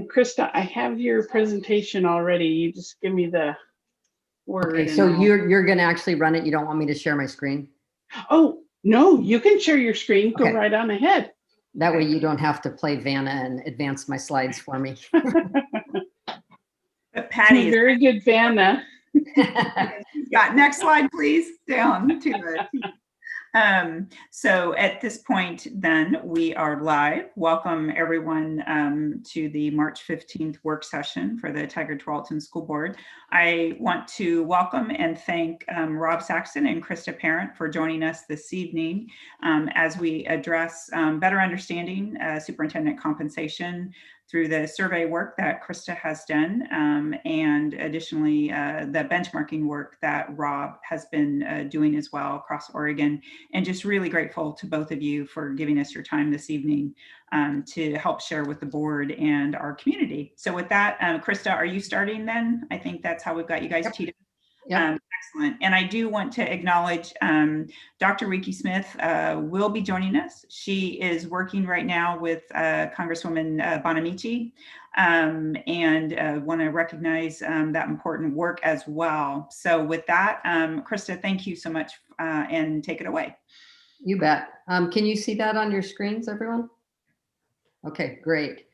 And Krista, I have your presentation already. You just give me the word. Okay, so you're going to actually run it. You don't want me to share my screen? Oh, no, you can share your screen. Go Okay. right on ahead. That way you don't have to play Vanna and advance my slides for me. But Patty is very good, Vanna. got next slide, please, down to it. So at this point, then we are live. Welcome everyone to the March 15th work session for the Tigard-Tualatin School Board. I want to welcome and thank Rob Saxton and Krista Parent for joining us this evening as we address better understanding superintendent compensation through the survey work that Krista has done, and additionally the benchmarking work that Rob has been doing as well across Oregon. And just really grateful to both of you for giving us your time this evening to help share with the board and our community. So with that, Krista, are you starting then? I think that's how we've got you guys teed up. Yep. Excellent. And I do want to acknowledge Dr. Riki Smith will be joining us. She is working right now with Congresswoman Bonamici and want to recognize that important work as well. So with that, Krista, thank you so much and take it away. You bet. Can you see that on your screens, everyone? Okay, great.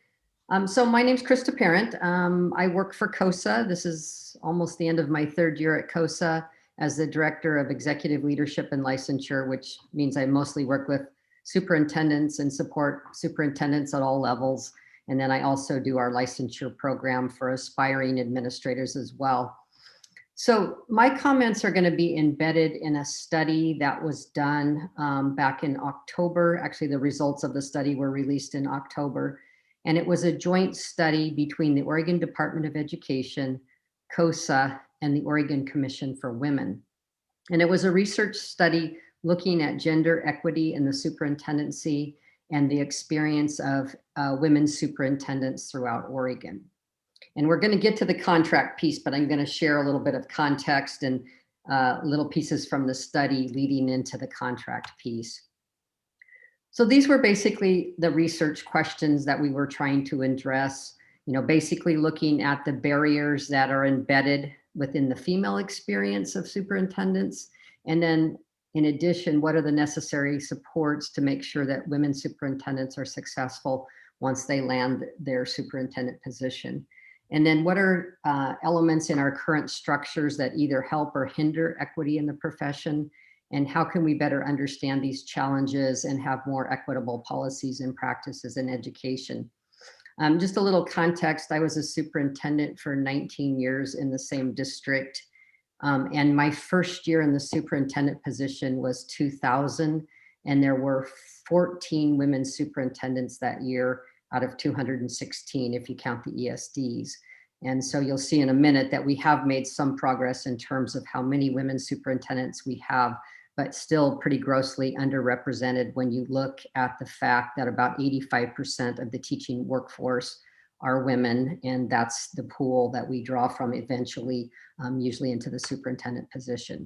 So my name's Krista Parent. I work for COSA. This is almost the end of my third year at COSA as the Director of Executive Leadership and Licensure, which means I mostly work with superintendents and support superintendents at all levels. And then I also do our licensure program for aspiring administrators as well. So my comments are going to be embedded in a study that was done back in October. Actually, the results of the study were released in October. And it was a joint study between the Oregon Department of Education, COSA, and the Oregon Commission for Women. And it was a research study looking at gender equity in the superintendency and the experience of women superintendents throughout Oregon. And we're going to get to the contract piece, but I'm going to share a little bit of context and little pieces from the study leading into the contract piece. So these were basically the research questions that we were trying to address, basically looking at the barriers that are embedded within the female experience of superintendents. And then in addition, what are the necessary supports to make sure that women superintendents are successful once they land their superintendent position? And then what are elements in our current structures that either help or hinder equity in the profession? And how can we better understand these challenges and have more equitable policies and practices in education? Just a little context, I was a superintendent for 19 years in the same district. And my first year in the superintendent position was 2000. And there were 14 women superintendents that year out of 216, if you count the ESDs. And so you'll see in a minute that we have made some progress in terms of how many women superintendents we have, but still pretty grossly underrepresented when you look at the fact that about 85% of the teaching workforce are women, and that's the pool that we draw from eventually, usually into the superintendent position.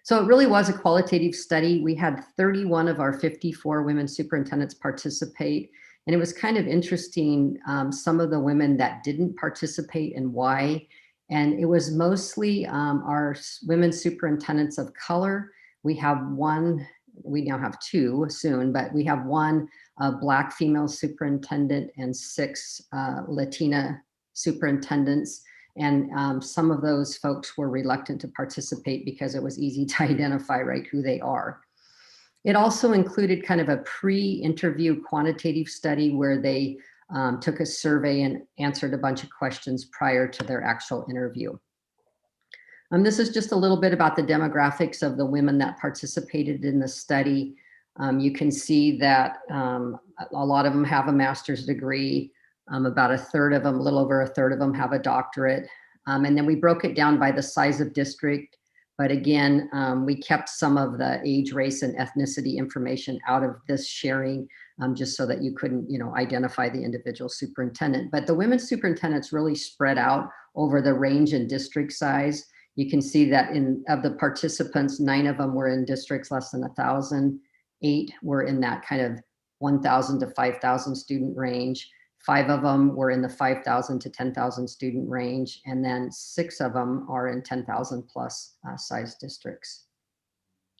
So it really was a qualitative study. We had 31 of our 54 women superintendents participate, and it was kind of interesting, some of the women that didn't participate and why. And it was mostly our women superintendents of color. We have one, we now have two soon, but we have one Black female superintendent and 6 Latina superintendents. And some of those folks were reluctant to participate because it was easy to identify, right, who they are. It also included kind of a pre-interview quantitative study where they took a survey and answered a bunch of questions prior to their actual interview. This is just a little bit about the demographics of the women that participated in the study. You can see that a lot of them have a master's degree. About a third of them, a little over a third of them have a doctorate. And then we broke it down by the size of district. But again, we kept some of the age, race, and ethnicity information out of this sharing just so that you couldn't, identify the individual superintendent. But the women superintendents really spread out over the range and district size. You can see that of the participants, 9 of them were in districts less than 1,000, 8 were in that kind of 1,000 to 5,000 student range. 5 of them were in the 5,000 to 10,000 student range, and then 6 of them are in 10,000 plus size districts.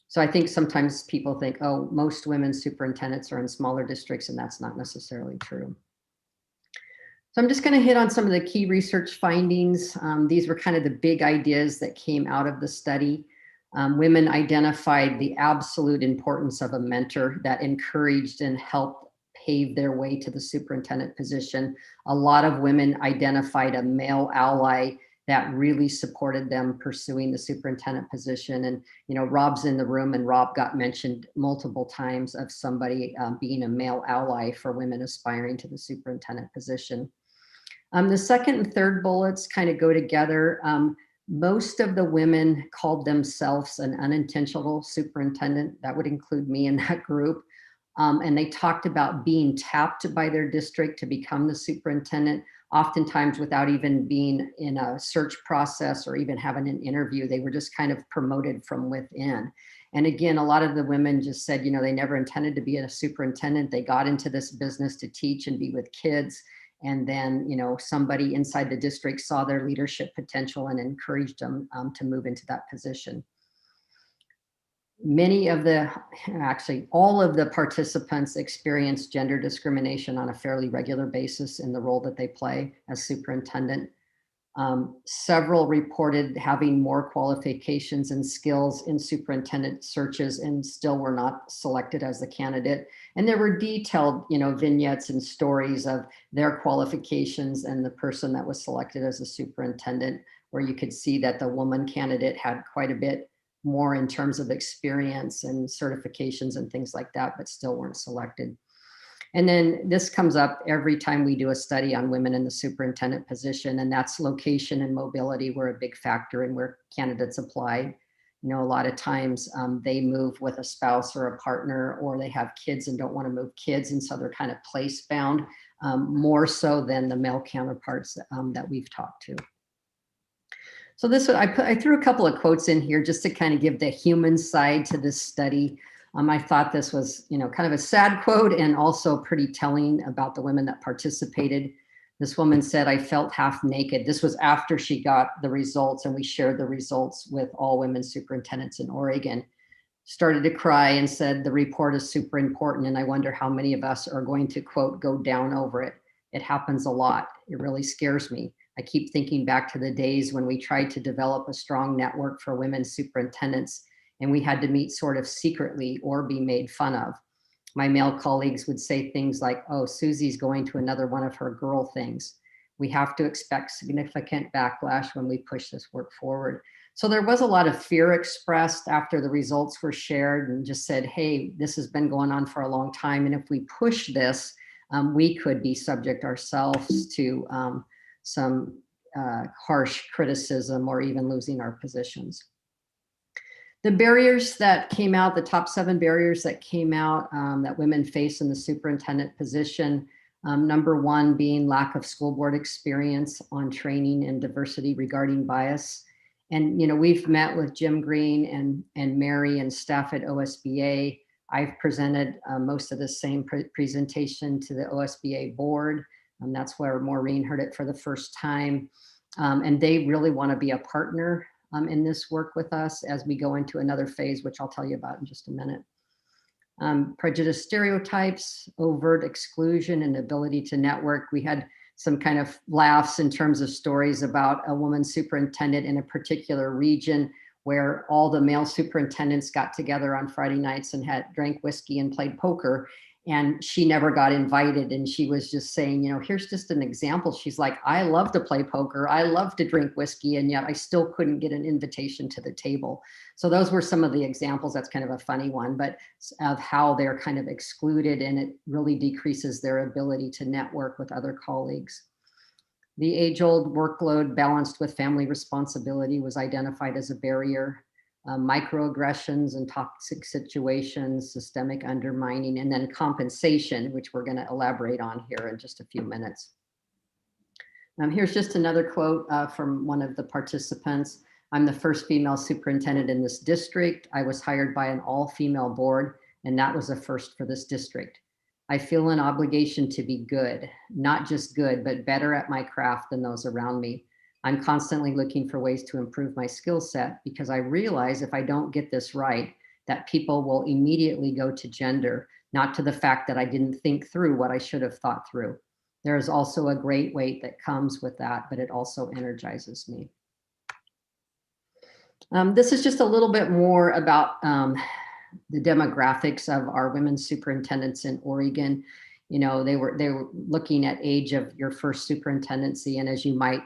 So I think sometimes people think, oh, most women superintendents are in smaller districts, and that's not necessarily true. So I'm just going to hit on some of the key research findings. These were kind of the big ideas that came out of the study. Women identified the absolute importance of a mentor that encouraged and helped pave their way to the superintendent position. A lot of women identified a male ally that really supported them pursuing the superintendent position. And, you know, Rob's in the room, and Rob got mentioned multiple times of somebody being a male ally for women aspiring to the superintendent position. The second and third bullets kind of go together. Most of the women called themselves an unintentional superintendent. That would include me in that group. And they talked about being tapped by their district to become the superintendent, oftentimes without even being in a search process or even having an interview. They were just kind of promoted from within. And again, a lot of the women just said, you know, they never intended to be a superintendent. They got into this business to teach and be with kids. And then, you know, somebody inside the district saw their leadership potential and encouraged them to move into that position. Many of the, actually all of the participants experienced gender discrimination on a fairly regular basis in the role that they play as superintendent. Several reported having more qualifications and skills in superintendent searches and still were not selected as the candidate. And there were detailed, you know, vignettes and stories of their qualifications and the person that was selected as a superintendent, where you could see that the woman candidate had quite a bit more in terms of experience and certifications and things like that, but still weren't selected. And then this comes up every time we do a study on women in the superintendent position, and that's location and mobility were a big factor in where candidates apply. You know, a lot of times they move with a spouse or a partner, or they have kids and don't want to move kids, and so they're kind of place bound, more so than the male counterparts that we've talked to. So this, I threw a couple of quotes in here just to kind of give the human side to this study. I thought this was, you know, kind of a sad quote and also pretty telling about the women that participated. This woman said, "I felt half naked." This was after she got the results, and we shared the results with all women superintendents in Oregon. Started to cry and said, "The report is super important, and I wonder how many of us are going to, quote, go down over it. It happens a lot. It really scares me. I keep thinking back to the days when we tried to develop a strong network for women superintendents, and we had to meet sort of secretly or be made fun of. My male colleagues would say things like, 'Oh, Susie's going to another one of her girl things.' We have to expect significant backlash when we push this work forward." So there was a lot of fear expressed after the results were shared, and just said, hey, this has been going on for a long time, and if we push this, we could be subject ourselves to some harsh criticism or even losing our positions. The barriers that came out, the top 7 barriers that came out that women face in the superintendent position, number 1 being lack of school board experience on training and diversity regarding bias. And, you know, we've met with Jim Green and Mary and staff at OSBA. I've presented most of the same presentation to the OSBA board. That's where Maureen heard it for the first time. And they really want to be a partner in this work with us as we go into another phase, which I'll tell you about in just a minute. Prejudice stereotypes, overt exclusion, and ability to network. We had some kind of laughs in terms of stories about a woman superintendent in a particular region where all the male superintendents got together on Friday nights and drank whiskey and played poker. And she never got invited. And she was just saying, you know, here's just an example. She's like, I love to play poker. I love to drink whiskey. And yet I still couldn't get an invitation to the table. So those were some of the examples. That's kind of a funny one, but of how they're kind of excluded, and it really decreases their ability to network with other colleagues. The age-old workload balanced with family responsibility was identified as a barrier. Microaggressions and toxic situations, systemic undermining, and then compensation, which we're going to elaborate on here in just a few minutes. Here's just another quote from one of the participants. "I'm the first female superintendent in this district. I was hired by an all-female board, and that was a first for this district. I feel an obligation to be good, not just good, but better at my craft than those around me. I'm constantly looking for ways to improve my skill set because I realize if I don't get this right, that people will immediately go to gender, not to the fact that I didn't think through what I should have thought through. There is also a great weight that comes with that, but it also energizes me. This is just a little bit more about the demographics of our women superintendents in Oregon. You know, they were looking at age of your first superintendency, and as you might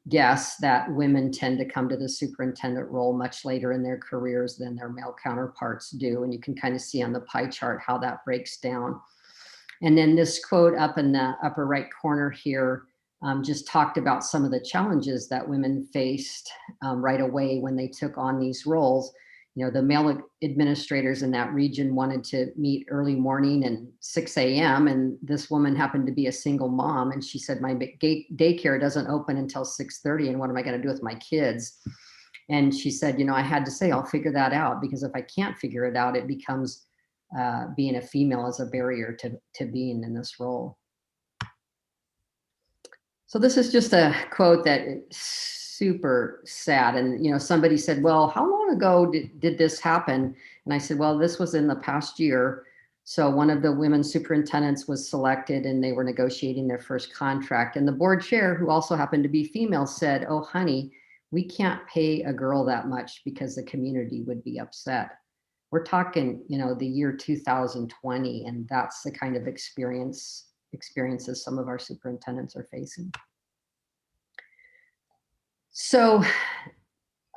guess, that women tend to come to the superintendent role much later in their careers than their male counterparts do, and you can kind of see on the pie chart how that breaks down. And then this quote up in the upper right corner here just talked about some of the challenges that women faced right away when they took on these roles. You know, the male administrators in that region wanted to meet early morning and 6 a.m. And this woman happened to be a single mom. And she said, my daycare doesn't open until 6:30. And what am I going to do with my kids? And she said, you know, I had to say, I'll figure that out, because if I can't figure it out, it becomes being a female as a barrier to being in this role. So this is just a quote that is super sad. And, you know, somebody said, well, how long ago did this happen? And I said, well, this was in the past year. So one of the women superintendents was selected and they were negotiating their first contract. And the board chair, who also happened to be female, said, oh, honey, we can't pay a girl that much because the community would be upset. We're talking, you know, the year 2020, and that's the kind of experiences some of our superintendents are facing. So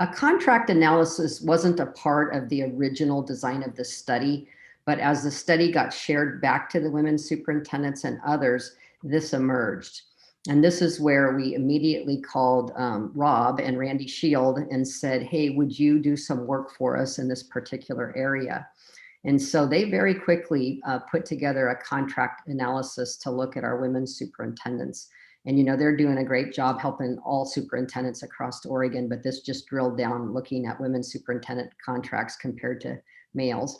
a contract analysis wasn't a part of the original design of the study, but as the study got shared back to the women superintendents and others, this emerged. And this is where we immediately called Rob and Randy Shield and said, hey, would you do some work for us in this particular area? And so they very quickly put together a contract analysis to look at our women superintendents. And, you know, they're doing a great job helping all superintendents across Oregon, but this just drilled down looking at women superintendent contracts compared to males.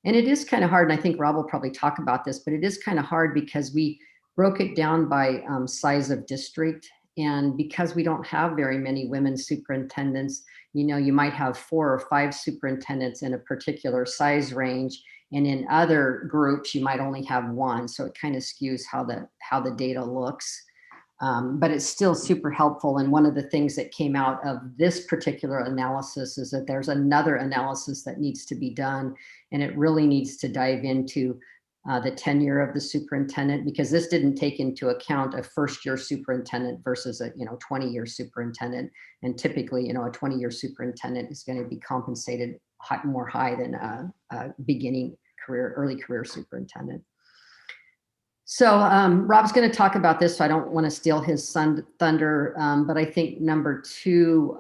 And it is kind of hard, and I think Rob will probably talk about this, but it is kind of hard because we broke it down by size of district. And because we don't have very many women superintendents, you know, you might have 4 or 5 superintendents in a particular size range. And in other groups, you might only have 1. So it kind of skews how the data looks. But it's still super helpful. And one of the things that came out of this particular analysis is that there's another analysis that needs to be done. And it really needs to dive into the tenure of the superintendent, because this didn't take into account a first-year superintendent versus a 20-year superintendent. And typically, you know, a 20-year superintendent is going to be compensated more high than a beginning career, early career superintendent. So Rob's going to talk about this, so I don't want to steal his thunder, but I think number 2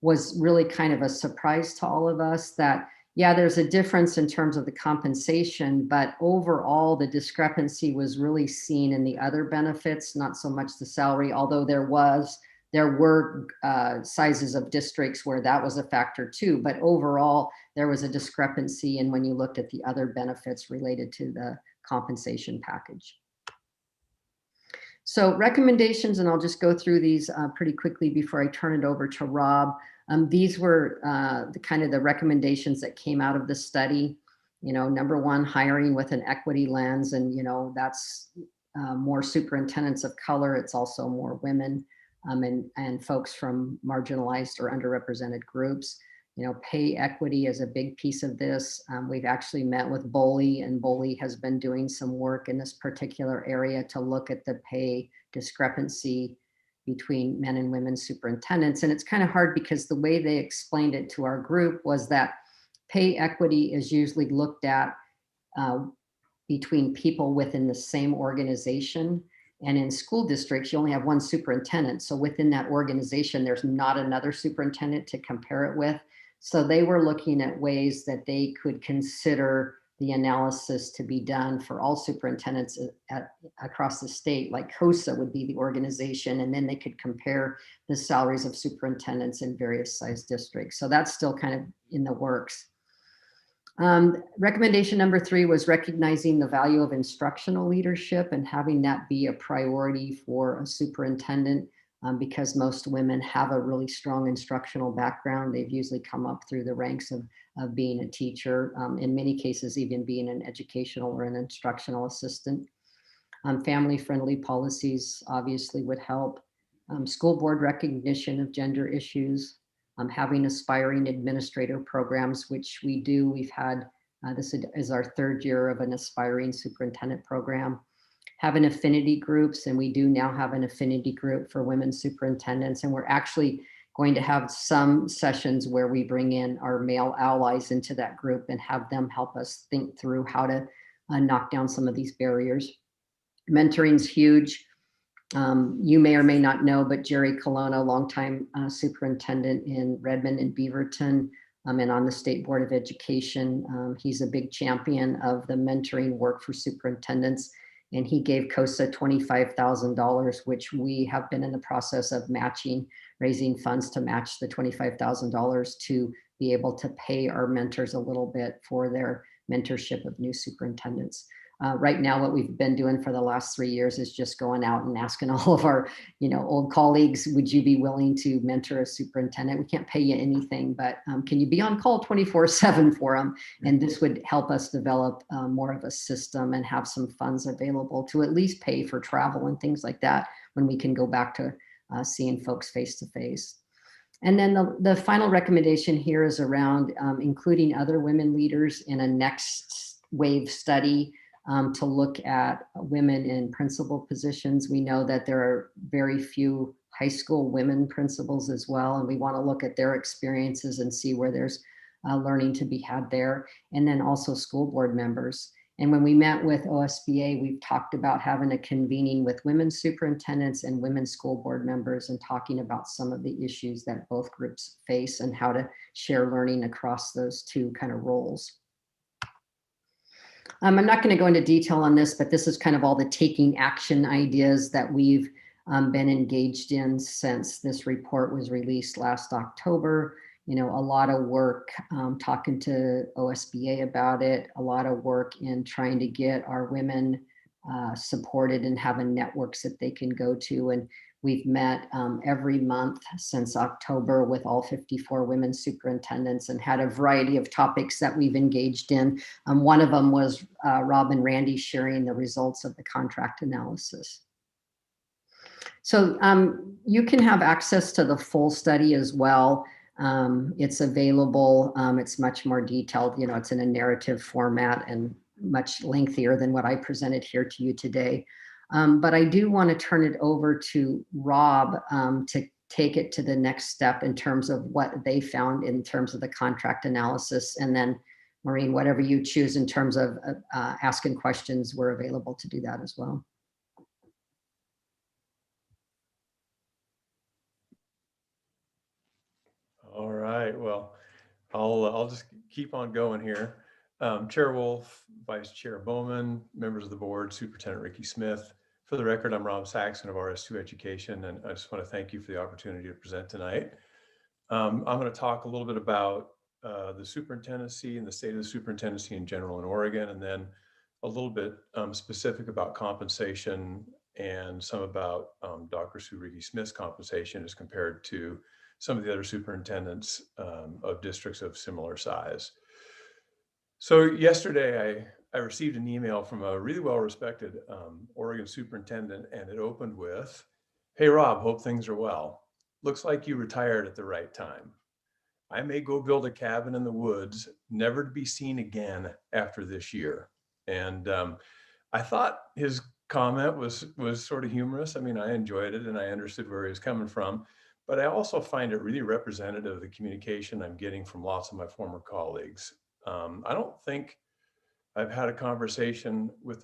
was really kind of a surprise to all of us that, yeah, there's a difference in terms of the compensation, but overall the discrepancy was really seen in the other benefits, not so much the salary, although there were sizes of districts where that was a factor too, but overall there was a discrepancy in when you looked at the other benefits related to the compensation package. So recommendations, and I'll just go through these pretty quickly before I turn it over to Rob. These were the recommendations that came out of the study. You know, number 1, hiring with an equity lens, and you know, that's more superintendents of color. It's also more women and folks from marginalized or underrepresented groups. You know, pay equity is a big piece of this. We've actually met with BOLI, and BOLI has been doing some work in this particular area to look at the pay discrepancy between men and women superintendents. And it's kind of hard because the way they explained it to our group was that pay equity is usually looked at between people within the same organization. And in school districts, you only have 1 superintendent. So within that organization, there's not another superintendent to compare it with. So they were looking at ways that they could consider the analysis to be done for all superintendents across the state, like COSA would be the organization, and then they could compare the salaries of superintendents in various size districts. So that's still kind of in the works. Recommendation number 3 was recognizing the value of instructional leadership and having that be a priority for a superintendent, because most women have a really strong instructional background. They've usually come up through the ranks of being a teacher, in many cases, even being an educational or an instructional assistant. Family-friendly policies obviously would help. School board recognition of gender issues. Having aspiring administrator programs, which we do. We've had, this is our 3rd year of an aspiring superintendent program. Having affinity groups, and we do now have an affinity group for women superintendents, and we're actually going to have some sessions where we bring in our male allies into that group and have them help us think through how to knock down some of these barriers. Mentoring is huge. You may or may not know, but Jerry Colonna, longtime superintendent in Redmond and Beaverton, and on the State Board of Education. He's a big champion of the mentoring work for superintendents, and he gave COSA $25,000, which we have been in the process of matching, raising funds to match the $25,000 to be able to pay our mentors a little bit for their mentorship of new superintendents. Right now, what we've been doing for the last 3 years is just going out and asking all of our, old colleagues, would you be willing to mentor a superintendent? We can't pay you anything, but can you be on call 24/7 for them? And this would help us develop more of a system and have some funds available to at least pay for travel and things like that when we can go back to seeing folks face to face. And then the final recommendation here is around including other women leaders in a next wave study to look at women in principal positions. We know that there are very few high school women principals as well, and we want to look at their experiences and see where there's learning to be had there. And then also school board members. And when we met with OSBA, we've talked about having a convening with women superintendents and women school board members and talking about some of the issues that both groups face and how to share learning across those two kind of roles. I'm not going to go into detail on this, but this is kind of all the taking action ideas that we've been engaged in since this report was released last October. A lot of work talking to OSBA about it, a lot of work in trying to get our women supported and having networks that they can go to. And we've met every month since October with all 54 women superintendents and had a variety of topics that we've engaged in. One of them was Rob and Randy sharing the results of the contract analysis. So you can have access to the full study as well. It's available. It's much more detailed. It's in a narrative format and much lengthier than what I presented here to you today. But I do want to turn it over to Rob to take it to the next step in terms of what they found in terms of the contract analysis. And then Maureen, whatever you choose in terms of asking questions, we're available to do that as well. All right, well, I'll just keep on going here. Chair Wolf, Vice Chair Bowman, members of the board, Superintendent Ricky Smith. For the record, I'm Rob Saxon of RS2 Education, and I just want to thank you for the opportunity to present tonight. I'm going to talk a little bit about the superintendency and the state of the superintendency in general in Oregon, and then a little bit specific about compensation and some about Dr. Sue Ricky Smith's compensation as compared to some of the other superintendents of districts of similar size. So yesterday, I received an email from a really well-respected Oregon superintendent, and it opened with, "Hey, Rob, hope things are well. Looks like you retired at the right time. I may go build a cabin in the woods, never to be seen again after this year." And I thought his comment was sort of humorous. I mean, I enjoyed it and I understood where he was coming from, but I also find it really representative of the communication I'm getting from lots of my former colleagues. I don't think I've had a conversation with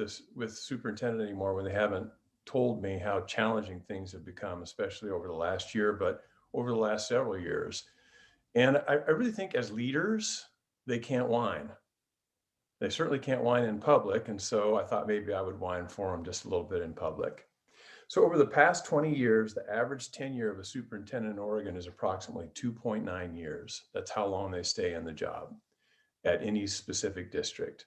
superintendent anymore when they haven't told me how challenging things have become, especially over the last year, but over the last several years. And I really think as leaders, they can't whine. They certainly can't whine in public. And so I thought maybe I would whine for them just a little bit in public. So over the past 20 years, the average tenure of a superintendent in Oregon is approximately 2.9 years. That's how long they stay in the job. at any specific district.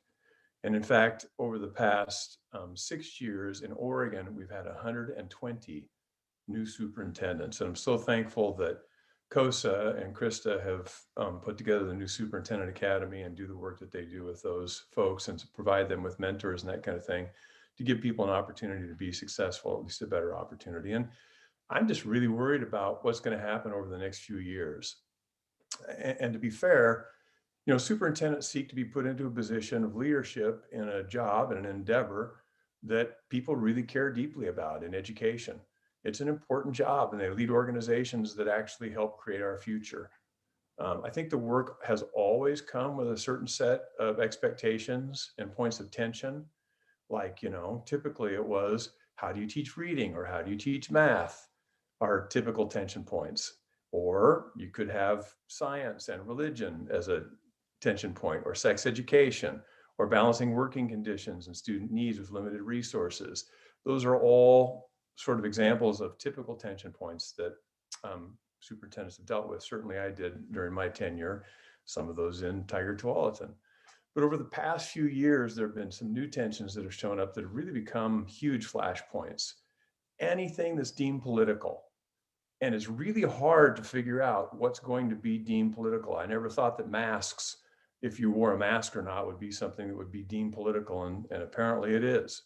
And in fact, over the past 6 years in Oregon, we've had 120 new superintendents. And I'm so thankful that COSA and Krista have put together the new Superintendent Academy and do the work that they do with those folks and to provide them with mentors and that kind of thing to give people an opportunity to be successful, at least a better opportunity. And I'm just really worried about what's going to happen over the next few years. And to be fair, you know, superintendents seek to be put into a position of leadership in a job and an endeavor that people really care deeply about in education. It's an important job, and they lead organizations that actually help create our future. I think the work has always come with a certain set of expectations and points of tension. Like, you know, typically it was, how do you teach reading or how do you teach math are typical tension points. Or you could have science and religion as a tension point, or sex education, or balancing working conditions and student needs with limited resources. Those are all sort of examples of typical tension points that superintendents have dealt with. Certainly I did during my tenure, some of those in Tigard-Tualatin. But over the past few years, there have been some new tensions that have shown up that have really become huge flashpoints. Anything that's deemed political. And it's really hard to figure out what's going to be deemed political. I never thought that masks, if you wore a mask or not, would be something that would be deemed political, and apparently it is.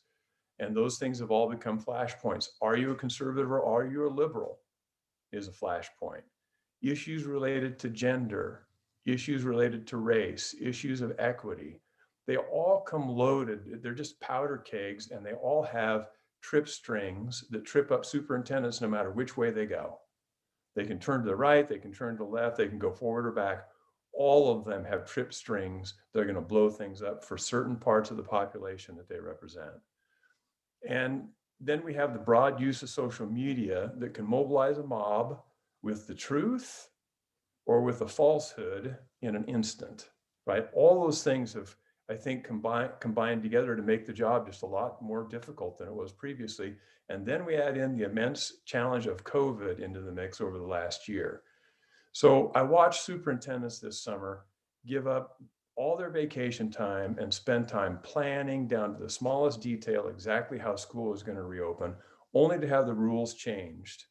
And those things have all become flashpoints. Are you a conservative or are you a liberal is a flashpoint. Issues related to gender, issues related to race, issues of equity, they all come loaded. They're just powder kegs, and they all have trip strings that trip up superintendents no matter which way they go. They can turn to the right, they can turn to the left, they can go forward or back. All of them have trip strings that are going to blow things up for certain parts of the population that they represent. And then we have the broad use of social media that can mobilize a mob with the truth or with a falsehood in an instant, right? All those things have, I think, combined together to make the job just a lot more difficult than it was previously. And then we add in the immense challenge of COVID into the mix over the last year. So I watched superintendents this summer give up all their vacation time and spend time planning down to the smallest detail exactly how school was going to reopen, only to have the rules changed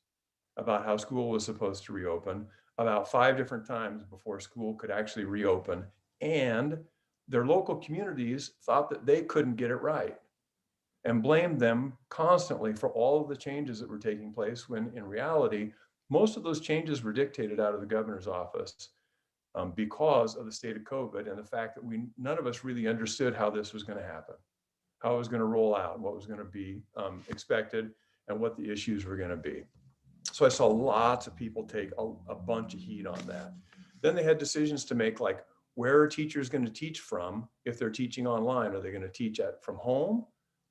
about how school was supposed to reopen about 5 different times before school could actually reopen. And their local communities thought that they couldn't get it right and blamed them constantly for all of the changes that were taking place, when in reality, most of those changes were dictated out of the governor's office because of the state of COVID and the fact that none of us really understood how this was going to happen, how it was going to roll out, what was going to be expected, and what the issues were going to be. So I saw lots of people take a bunch of heat on that. Then they had decisions to make, like, where are teachers going to teach from if they're teaching online? Are they going to teach from home,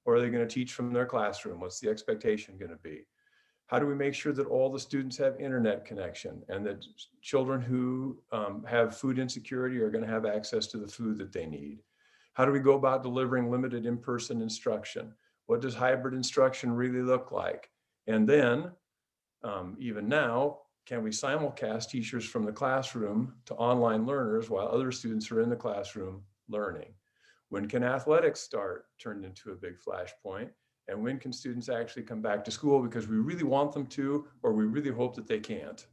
or are they going to teach from their classroom? What's the expectation going to be? How do we make sure that all the students have internet connection, and that children who have food insecurity are going to have access to the food that they need? How do we go about delivering limited in-person instruction? What does hybrid instruction really look like? And then, even now, can we simulcast teachers from the classroom to online learners while other students are in the classroom learning? When can athletics start turned into a big flashpoint? And when can students actually come back to school because we really want them to, or we really hope that they can't?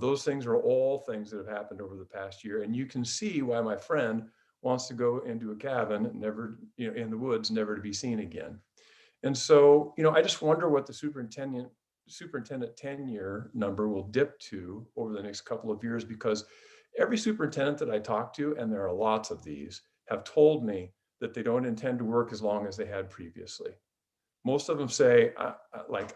Those things are all things that have happened over the past year. And you can see why my friend wants to go into a cabin, never, in the woods, never to be seen again. And so, I just wonder what the superintendent tenure number will dip to over the next couple of years, because every superintendent that I talk to, and there are lots of these, have told me that they don't intend to work as long as they had previously. Most of them say,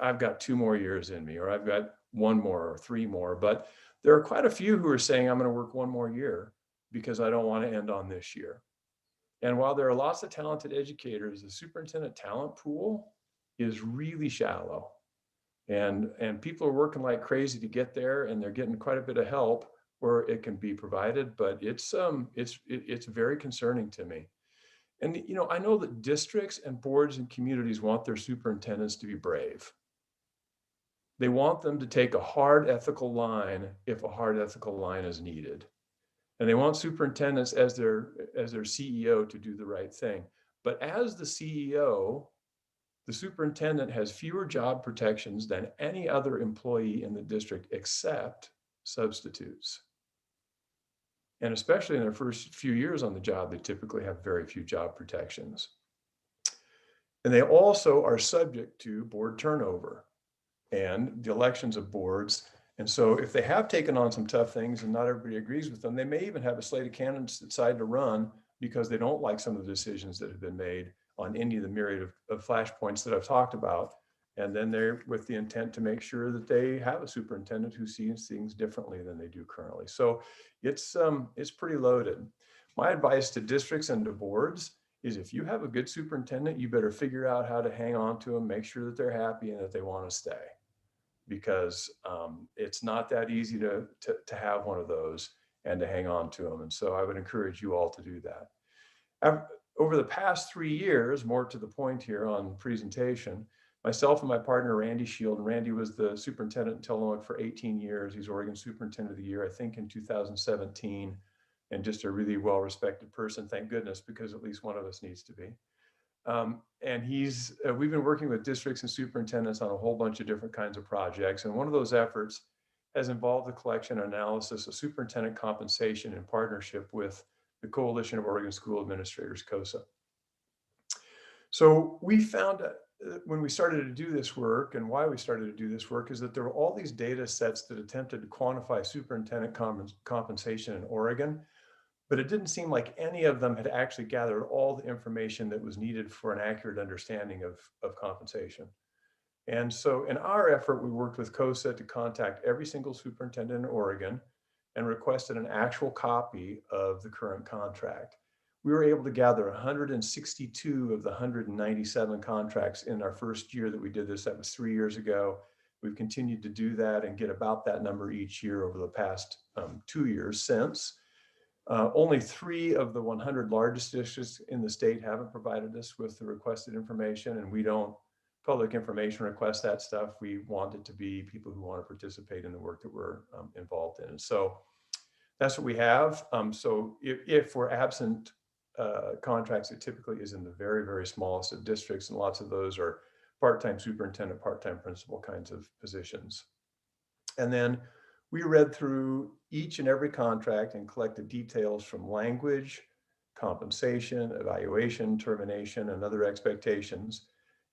I've got 2 more years in me, or I've got 1 more or 3 more, but there are quite a few who are saying, I'm going to work 1 more year because I don't want to end on this year. And while there are lots of talented educators, the superintendent talent pool is really shallow. And people are working like crazy to get there, and they're getting quite a bit of help where it can be provided, but it's very concerning to me. And, I know that districts and boards and communities want their superintendents to be brave. They want them to take a hard ethical line if a hard ethical line is needed. And they want superintendents as their CEO to do the right thing. But as the CEO, the superintendent has fewer job protections than any other employee in the district except substitutes. And especially in their first few years on the job, they typically have very few job protections. And they also are subject to board turnover and the elections of boards. And so if they have taken on some tough things and not everybody agrees with them, they may even have a slate of candidates that decide to run because they don't like some of the decisions that have been made on any of the myriad of flashpoints that I've talked about. And then they're with the intent to make sure that they have a superintendent who sees things differently than they do currently. So it's pretty loaded. My advice to districts and to boards is if you have a good superintendent, you better figure out how to hang on to them, make sure that they're happy and that they want to stay. Because it's not that easy to have one of those and to hang on to them. And so I would encourage you all to do that. Over the past 3 years, more to the point here on presentation, myself and my partner, Randy Shield, and Randy was the superintendent in Tillamook for 18 years. He's Oregon Superintendent of the Year, I think in 2017, and just a really well-respected person, thank goodness, because at least one of us needs to be. And we've been working with districts and superintendents on a whole bunch of different kinds of projects. And one of those efforts has involved the collection and analysis of superintendent compensation in partnership with the Coalition of Oregon School Administrators, COSA. So we found when we started to do this work, and why we started to do this work, is that there were all these data sets that attempted to quantify superintendent compensation in Oregon, but it didn't seem like any of them had actually gathered all the information that was needed for an accurate understanding of compensation. And so in our effort, we worked with COSA to contact every single superintendent in Oregon and requested an actual copy of the current contract. We were able to gather 162 of the 197 contracts in our first year that we did this. That was 3 years ago. We've continued to do that and get about that number each year over the past 2 years since. Only 3 of the 100 largest districts in the state haven't provided us with the requested information, and we don't public information request that stuff. We want it to be people who want to participate in the work that we're involved in. And so that's what we have. So if we're absent contracts, it typically is in the very, very smallest of districts, and lots of those are part-time superintendent, part-time principal kinds of positions. And then we read through each and every contract and collected details from language, compensation, evaluation, termination, and other expectations.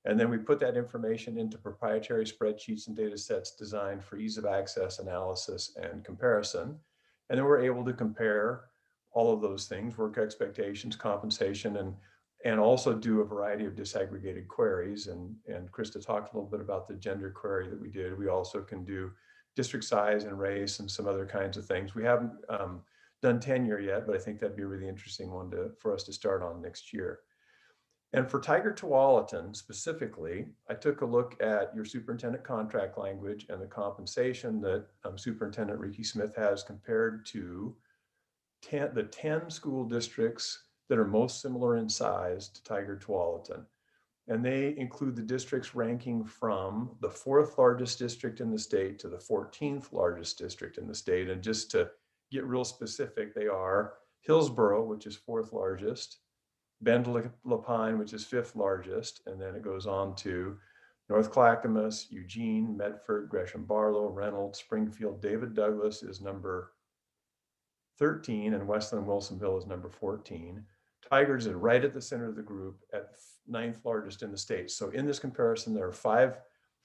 And then we put that information into proprietary spreadsheets and data sets designed for ease of access, analysis, and comparison. And then we're able to compare all of those things, work expectations, compensation, and also do a variety of disaggregated queries. And Krista talked a little bit about the gender query that we did. We also can do district size and race and some other kinds of things. We haven't done tenure yet, but I think that'd be a really interesting one for us to start on next year. And for Tigard-Tualatin specifically, I took a look at your superintendent contract language and the compensation that Superintendent Ricky Smith has compared to the 10 school districts that are most similar in size to Tigard-Tualatin. And they include the districts ranking from the 4th largest district in the state to the 14th largest district in the state. And just to get real specific, they are Hillsborough, which is 4th largest, Bend-Lapine, which is 5th largest, and then it goes on to North Clackamas, Eugene, Medford, Gresham-Barlow, Reynolds, Springfield. David Douglas is number 13, and Westland-Wilsonville is number 14. Tigard is right at the center of the group at 9th largest in the state. So in this comparison, there are 5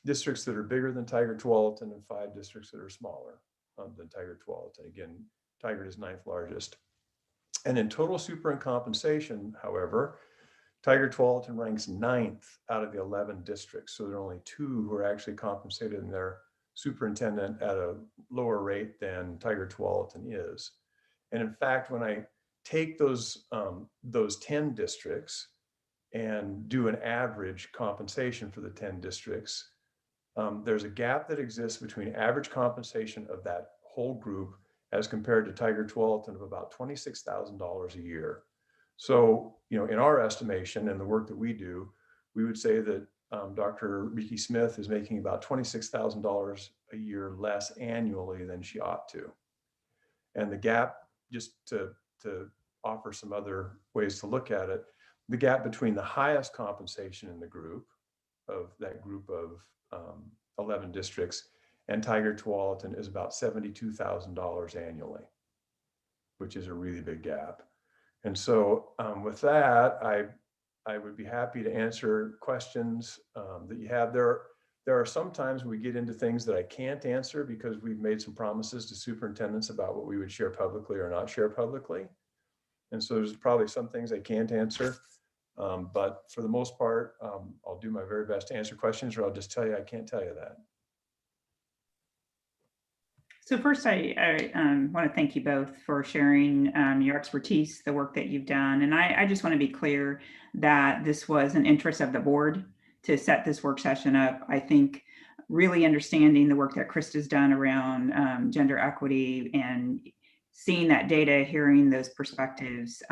districts that are bigger than Tigard-Tualatin and 5 districts that are smaller than Tigard-Tualatin. Again, Tigard is 9th largest. And in total super and compensation, however, Tigard-Tualatin ranks 9th out of the 11 districts. So there are only 2 who are actually compensated in their superintendent at a lower rate than Tigard-Tualatin is. And in fact, when I take those 10 districts and do an average compensation for the 10 districts, there's a gap that exists between average compensation of that whole group as compared to Tigard-Tualatin of about $26,000 a year. So, in our estimation and the work that we do, we would say that Dr. Ricky Smith is making about $26,000 a year less annually than she ought to. And the gap just to offer some other ways to look at it, the gap between the highest compensation in the group of 11 districts and Tigard-Tualatin is about $72,000 annually, which is a really big gap. And so with that, I would be happy to answer questions that you have. There are some times we get into things that I can't answer because we've made some promises to superintendents about what we would share publicly or not share publicly. And so there's probably some things I can't answer. But for the most part, I'll do my very best to answer questions, or I'll just tell you I can't tell you that. So first, I want to thank you both for sharing your expertise, the work that you've done. And I just want to be clear that this was an interest of the board to set this work session up. I think really understanding the work that Krista's done around gender equity and seeing that data, hearing those perspectives,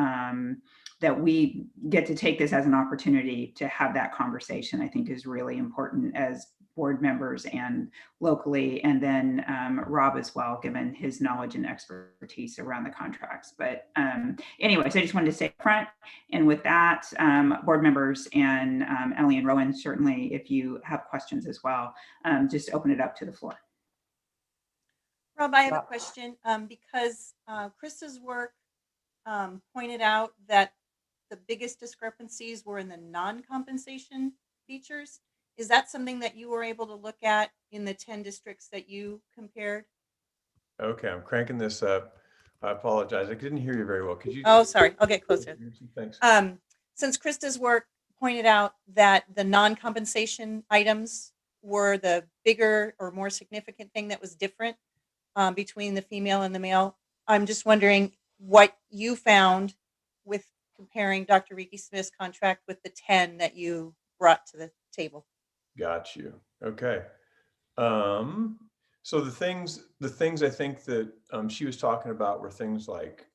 that we get to take this as an opportunity to have that conversation, I think is really important as board members and locally, and then Rob as well, given his knowledge and expertise around the contracts. But anyways, I just wanted to say up front, and with that, board members and Ellie and Rowan, certainly if you have questions as well, just open it up to the floor. Rob, I have a question because Krista's work pointed out that the biggest discrepancies were in the non-compensation features. Is that something that you were able to look at in the 10 districts that you compared? Okay, I'm cranking this up. I apologize. I couldn't hear you very well. Could you? Oh, sorry. I'll get closer. Thanks. Since Krista's work pointed out that the non-compensation items were the bigger or more significant thing that was different between the female and the male, I'm just wondering what you found with comparing Dr. Ricky Smith's contract with the 10 that you brought to the table. Got you. Okay. So the things I think that she was talking about were things like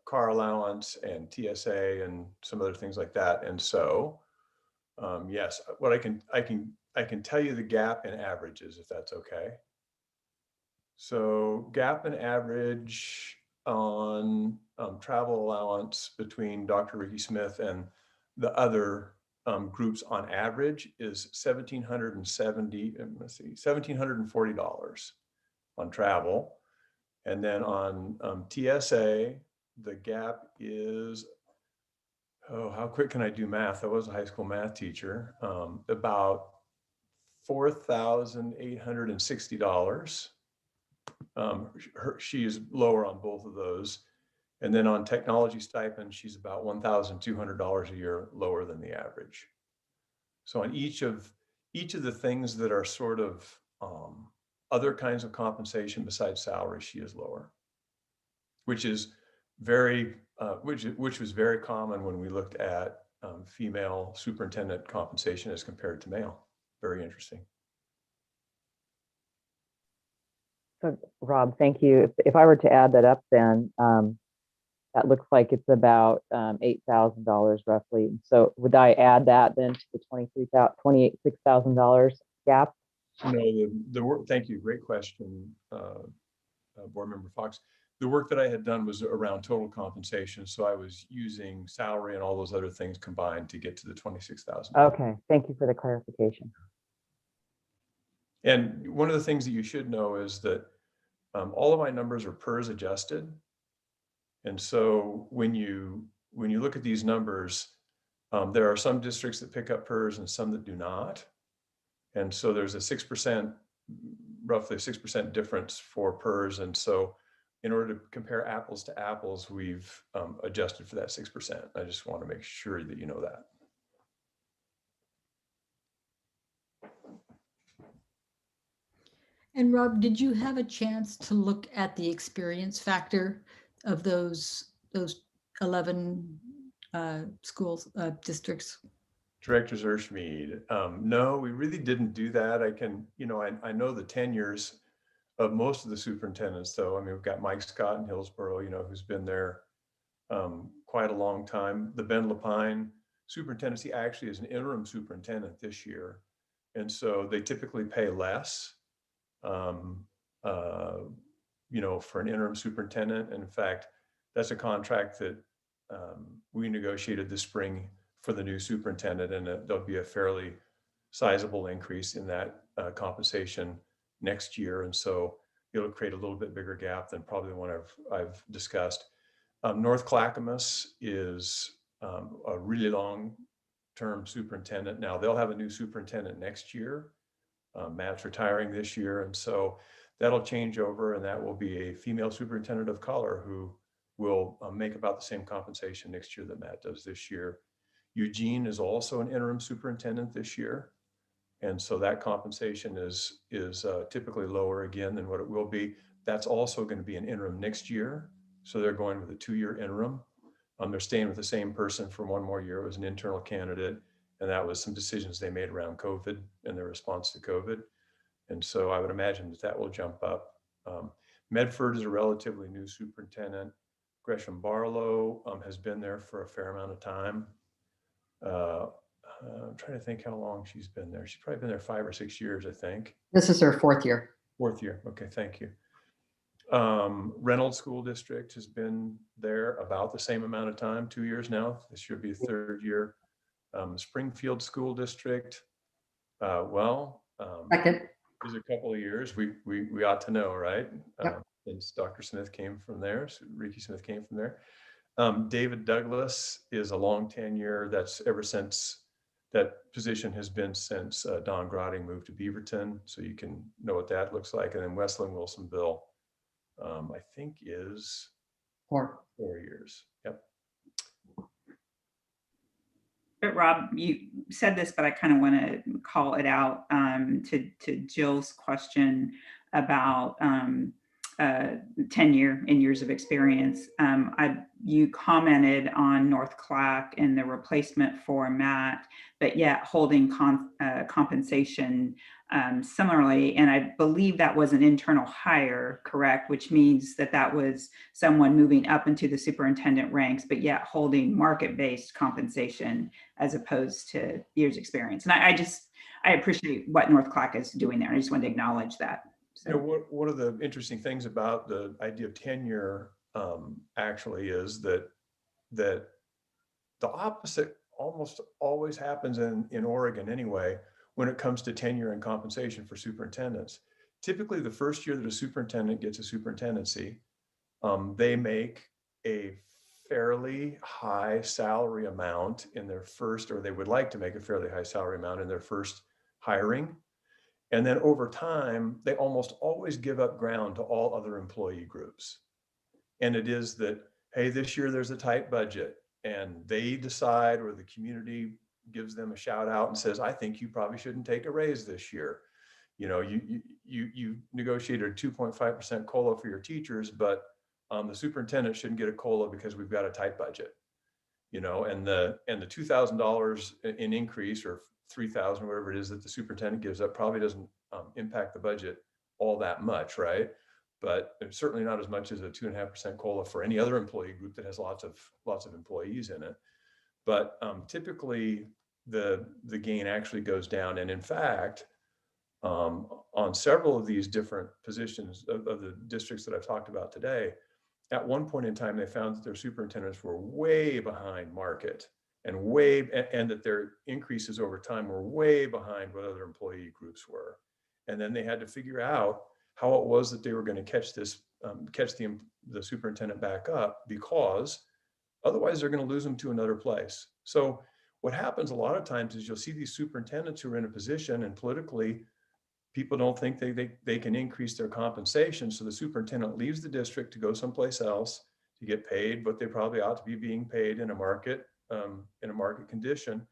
car allowance and TSA and some other things like that. And so, yes, what I can tell you the gap in averages, if that's okay. So gap in average on travel allowance between Dr. Ricky Smith and the other groups on average is $1,740 on travel. And then on TSA, the gap is, how quick can I do math? I was a high school math teacher, about $4,860. She is lower on both of those. And then on technology stipend, she's about $1,200 a year lower than the average. So on each of the things that are sort of other kinds of compensation besides salary, she is lower, which is very which was very common when we looked at female superintendent compensation as compared to male. Very interesting. So, Rob, thank you. If I were to add that up, then that looks like it's about $8,000 roughly. So would I add that then to the $26,000 gap? No, the work. Thank you. Great question, Board Member Fox. The work that I had done was around total compensation, so I was using salary and all those other things combined to get to the $26,000. Okay, thank you for the clarification. And one of the things that you should know is that all of my numbers are PERS adjusted. And so when you look at these numbers, there are some districts that pick up PERS and some that do not. And so there's a 6%, roughly 6% difference for PERS. And so in order to compare apples to apples, we've adjusted for that 6%. I just want to make sure that you know that. And Rob, did you have a chance to look at the experience factor of those 11 schools, districts? Director Zerschmead, no, we really didn't do that. I know the tenures of most of the superintendents, though. I mean, we've got Mike Scott in Hillsborough, who's been there quite a long time. The Ben Lapine superintendent, he actually is an interim superintendent this year. And so they typically pay less, for an interim superintendent. And in fact, that's a contract that we negotiated this spring for the new superintendent, and there'll be a fairly sizable increase in that compensation next year. And so it'll create a little bit bigger gap than probably the one I've discussed. North Clackamas is a really long-term superintendent. Now they'll have a new superintendent next year. Matt's retiring this year, and so that'll change over, and that will be a female superintendent of color who will make about the same compensation next year that Matt does this year. Eugene is also an interim superintendent this year, and so that compensation is typically lower again than what it will be. That's also going to be an interim next year, so they're going with a 2-year interim. They're staying with the same person for 1 more year. It was an internal candidate, and that was some decisions they made around COVID and their response to COVID. And so I would imagine that will jump up. Medford is a relatively new superintendent. Gresham Barlow has been there for a fair amount of time. I'm trying to think how long she's been there. She's probably been there 5 or 6 years, I think. This is her 4th year. 4th year. Okay, thank you. Reynolds School District has been there about the same amount of time, 2 years now. This should be a 3rd year. Springfield School District, Second. is a couple of years. We ought to know, right? Yep. Since Dr. Smith came from there, so Ricky Smith came from there. David Douglas is a long tenure. That's ever since that position has been since Don Grotting moved to Beaverton. So you can know what that looks like. And then Westland Wilsonville, I think is 4. 4 years. Yep. But Rob, you said this, but I kind of want to call it out to Jill's question about tenure and years of experience. You commented on North Clack and the replacement for Matt, but yet holding compensation similarly. And I believe that was an internal hire, correct? Which means that was someone moving up into the superintendent ranks, but yet holding market-based compensation as opposed to years experience. And I appreciate what North Clack is doing there. I just wanted to acknowledge that. So. You know, one of the interesting things about the idea of tenure actually is that the opposite almost always happens in Oregon anyway, when it comes to tenure and compensation for superintendents. Typically, the first year that a superintendent gets a superintendency, they make a fairly high salary amount in their first, or they would like to make a fairly high salary amount in their first hiring. And then over time, they almost always give up ground to all other employee groups. And it is that, hey, this year there's a tight budget, and they decide, or the community gives them a shout out and says, I think you probably shouldn't take a raise this year. You know, you negotiated a 2.5% COLA for your teachers, but the superintendent shouldn't get a COLA because we've got a tight budget. You know, and the $2,000 in increase, or $3,000, whatever it is that the superintendent gives up, probably doesn't impact the budget all that much, right? But certainly not as much as a 2.5% COLA for any other employee group that has lots of employees in it. But typically the gain actually goes down. And in fact, on several of these different positions of the districts that I've talked about today, at one point in time, they found that their superintendents were way behind market, and that their increases over time were way behind what other employee groups were. And then they had to figure out how it was that they were going to catch the superintendent back up, because otherwise they're going to lose them to another place. So what happens a lot of times is you'll see these superintendents who are in a position, and politically people don't think they can increase their compensation. So the superintendent leaves the district to go someplace else to get paid what they probably ought to be being paid in a market condition.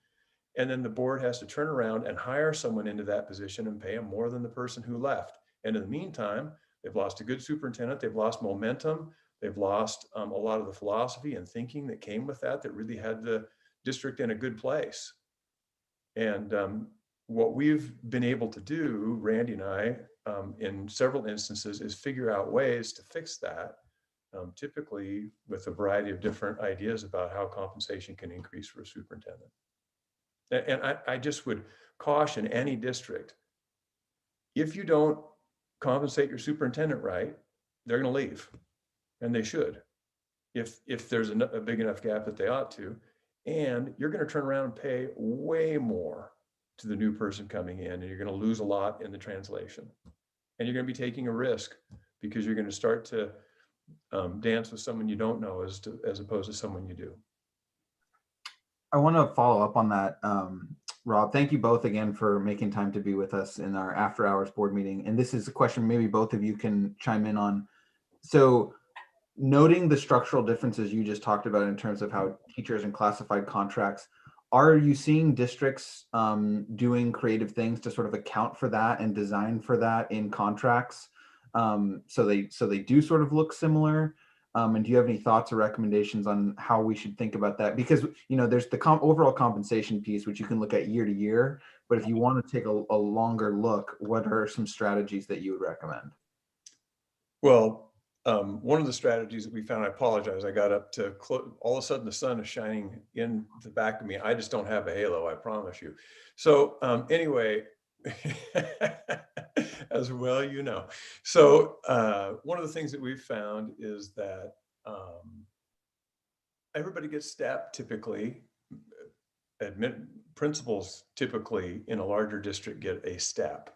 And then the board has to turn around and hire someone into that position and pay them more than the person who left. And in the meantime, they've lost a good superintendent, they've lost momentum, they've lost a lot of the philosophy and thinking that came with that really had the district in a good place. And what we've been able to do, Randy and I, in several instances, is figure out ways to fix that, typically with a variety of different ideas about how compensation can increase for a superintendent. And I just would caution any district, if you don't compensate your superintendent right, they're going to leave, and they should. if there's a big enough gap that they ought to. And you're going to turn around and pay way more to the new person coming in, and you're going to lose a lot in the translation. And you're going to be taking a risk because you're going to start to dance with someone you don't know as opposed to someone you do. I want to follow up on that. Rob, thank you both again for making time to be with us in our after hours board meeting. And this is a question maybe both of you can chime in on. So noting the structural differences you just talked about in terms of how teachers and classified contracts, are you seeing districts doing creative things to sort of account for that and design for that in contracts? So they do sort of look similar. And do you have any thoughts or recommendations on how we should think about that? Because, you know, there's the overall compensation piece, which you can look at year to year. But if you want to take a longer look, what are some strategies that you would recommend? Well, one of the strategies that we found, I apologize, I got up to all of a sudden the sun is shining in the back of me. I just don't have a halo, I promise you. So anyway, as well, you know. So one of the things that we've found is that everybody gets step typically. Principals typically in a larger district get a step.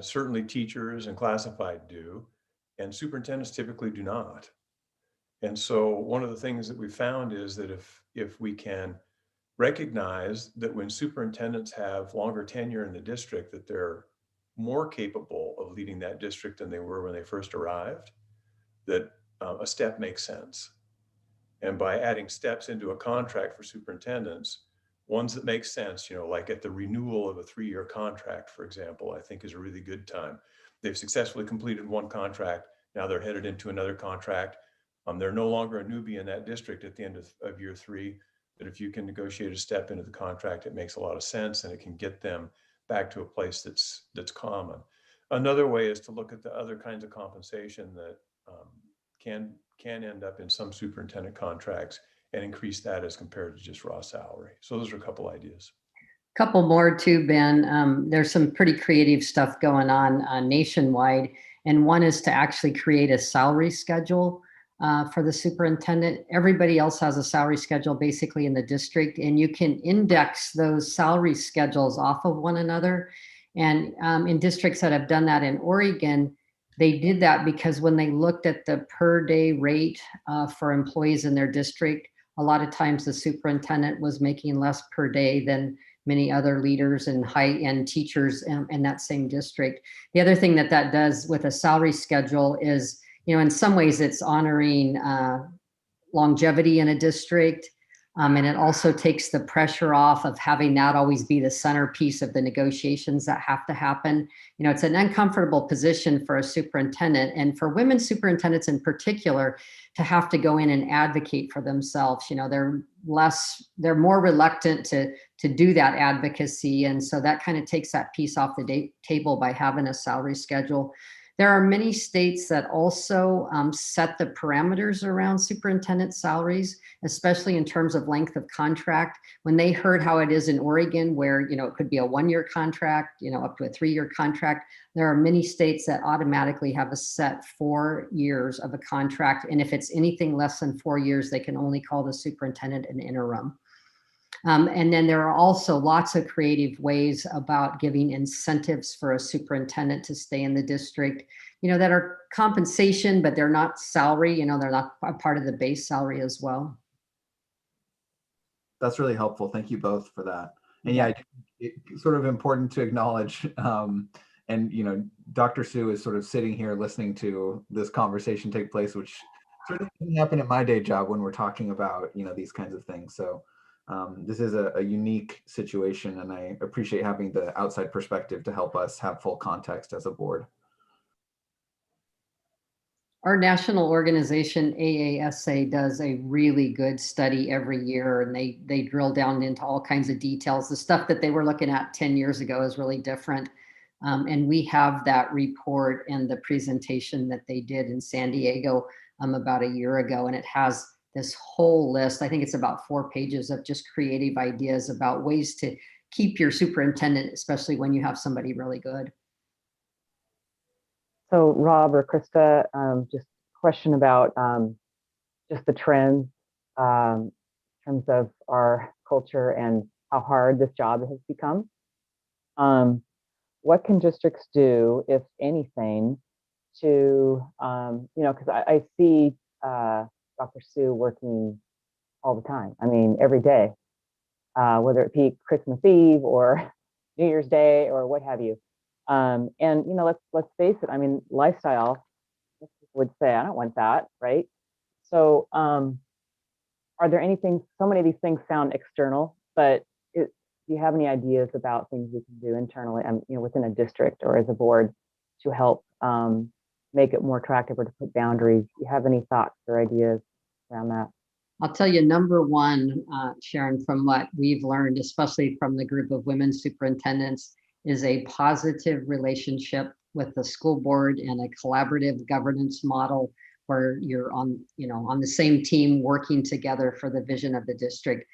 Certainly teachers and classified do, and superintendents typically do not. And so one of the things that we found is that if we can recognize that when superintendents have longer tenure in the district, that they're more capable of leading that district than they were when they first arrived, that a step makes sense. And by adding steps into a contract for superintendents, ones that make sense, you know, like at the renewal of a 3-year contract, for example, I think is a really good time. They've successfully completed one contract. Now they're headed into another contract. They're no longer a newbie in that district at the end of year 3. But if you can negotiate a step into the contract, it makes a lot of sense, and it can get them back to a place that's common. Another way is to look at the other kinds of compensation that can end up in some superintendent contracts and increase that as compared to just raw salary. So those are a couple ideas. Couple more too, Ben. There's some pretty creative stuff going on nationwide. And one is to actually create a salary schedule for the superintendent. Everybody else has a salary schedule basically in the district, and you can index those salary schedules off of one another. And in districts that have done that in Oregon, they did that because when they looked at the per day rate for employees in their district, a lot of times the superintendent was making less per day than many other leaders and high-end teachers in that same district. The other thing that does with a salary schedule is, you know, in some ways it's honoring longevity in a district. And it also takes the pressure off of having that always be the centerpiece of the negotiations that have to happen. You know, it's an uncomfortable position for a superintendent, and for women superintendents in particular, to have to go in and advocate for themselves. You know, they're more reluctant to do that advocacy. And so that kind of takes that piece off the table by having a salary schedule. There are many states that also set the parameters around superintendent salaries, especially in terms of length of contract. When they heard how it is in Oregon, where, you know, it could be a 1-year contract, you know, up to a 3-year contract, there are many states that automatically have a set 4 years of a contract. And if it's anything less than 4 years, they can only call the superintendent an interim. And then there are also lots of creative ways about giving incentives for a superintendent to stay in the district, you know, that are compensation, but they're not salary, you know, they're not a part of the base salary as well. That's really helpful. Thank you both for that. And yeah, it's sort of important to acknowledge, and, you know, Dr. Sue is sort of sitting here listening to this conversation take place, which certainly doesn't happen at my day job when we're talking about, you know, these kinds of things. So this is a unique situation, and I appreciate having the outside perspective to help us have full context as a board. Our national organization, AASA, does a really good study every year, and they drill down into all kinds of details. The stuff that they were looking at 10 years ago is really different. And we have that report and the presentation that they did in San Diego about a year ago, and it has this whole list. I think it's about 4 pages of just creative ideas about ways to keep your superintendent, especially when you have somebody really good. So Rob or Krista, just question about just the trends in terms of our culture and how hard this job has become. What can districts do, if anything, to, because I see Dr. Sue working all the time. I mean, every day, whether it be Christmas Eve or New Year's Day or what have you. And let's face it. I mean, lifestyle would say, I don't want that, right? So, are there anything? So many of these things sound external, but do you have any ideas about things we can do internally, within a district or as a board, to help make it more attractive or to put boundaries? Do you have any thoughts or ideas around that? I'll tell you, number one, Sharon, from what we've learned, especially from the group of women superintendents, is a positive relationship with the school board and a collaborative governance model where you're on the same team working together for the vision of the district.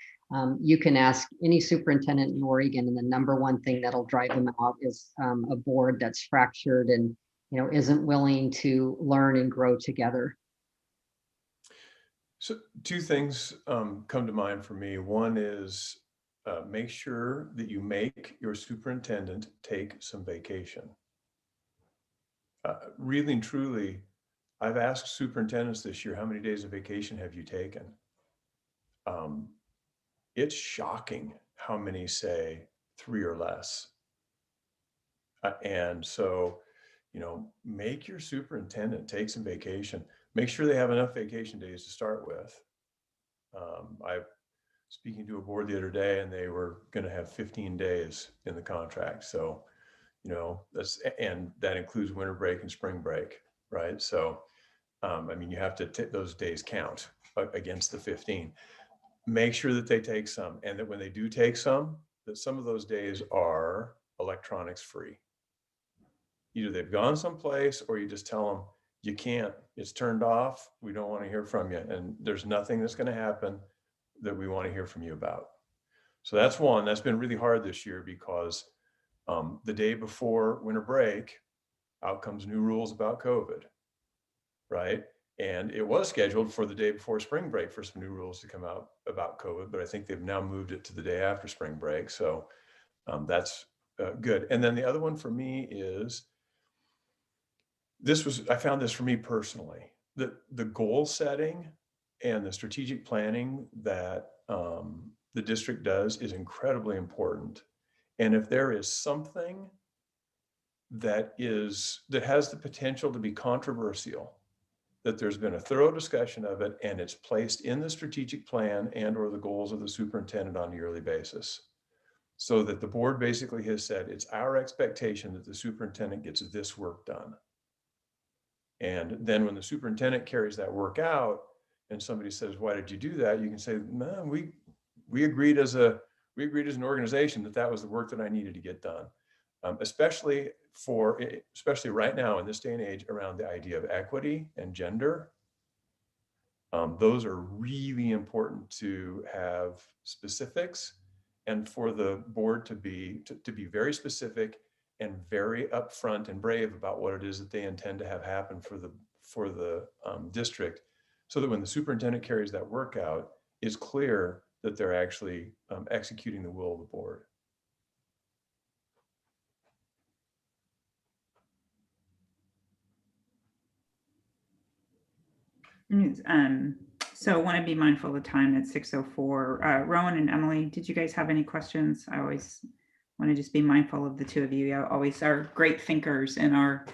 You can ask any superintendent in Oregon, and the number one thing that'll drive them out is a board that's fractured and isn't willing to learn and grow together. So two things come to mind for me. One is make sure that you make your superintendent take some vacation. Really and truly, I've asked superintendents this year, how many days of vacation have you taken? It's shocking how many say 3 or less. And so, make your superintendent take some vacation. Make sure they have enough vacation days to start with. I was speaking to a board the other day, and they were going to have 15 days in the contract. So, and that includes winter break and spring break, right? So, you have to take those days count against the 15. Make sure that they take some, and that when they do take some, that some of those days are electronics free. Either they've gone someplace, or you just tell them, you can't, it's turned off. We don't want to hear from you. And there's nothing that's going to happen that we want to hear from you about. So that's one. That's been really hard this year, because the day before winter break, out comes new rules about COVID, right? And it was scheduled for the day before spring break for some new rules to come out about COVID, but I think they've now moved it to the day after spring break. So that's good. And then the other one for me is, I found this for me personally, the goal setting and the strategic planning that the district does is incredibly important. And if there is something that has the potential to be controversial, that there's been a thorough discussion of it, and it's placed in the strategic plan and or the goals of the superintendent on a yearly basis, so that the board basically has said, it's our expectation that the superintendent gets this work done. And then when the superintendent carries that work out and somebody says, why did you do that? You can say, no, we agreed as an organization that was the work that I needed to get done. Especially right now in this day and age, around the idea of equity and gender. Those are really important to have specifics, and for the board to be very specific and very upfront and brave about what it is that they intend to have happen for the district, so that when the superintendent carries that work out, it's clear that they're actually executing the will of the board. So I want to be mindful of the time at 6:04. Rowan and Emily, did you guys have any questions? I always want to just be mindful of the two of you. You always are great thinkers in our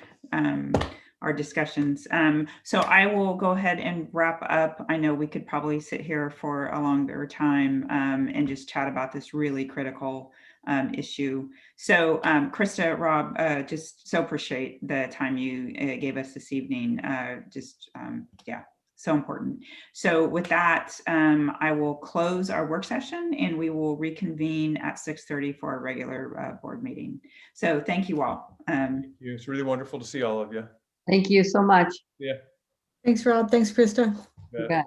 discussions. So I will go ahead and wrap up. I know we could probably sit here for a longer time and just chat about this really critical issue. So Krista, Rob, just so appreciate the time you gave us this evening. So important. So with that, I will close our work session, and we will reconvene at 6:30 for our regular board meeting. So thank you all. Thank you. It's really wonderful to see all of you. Thank you so much. Yeah. Thanks, Rob. Thanks, Krista. You bet.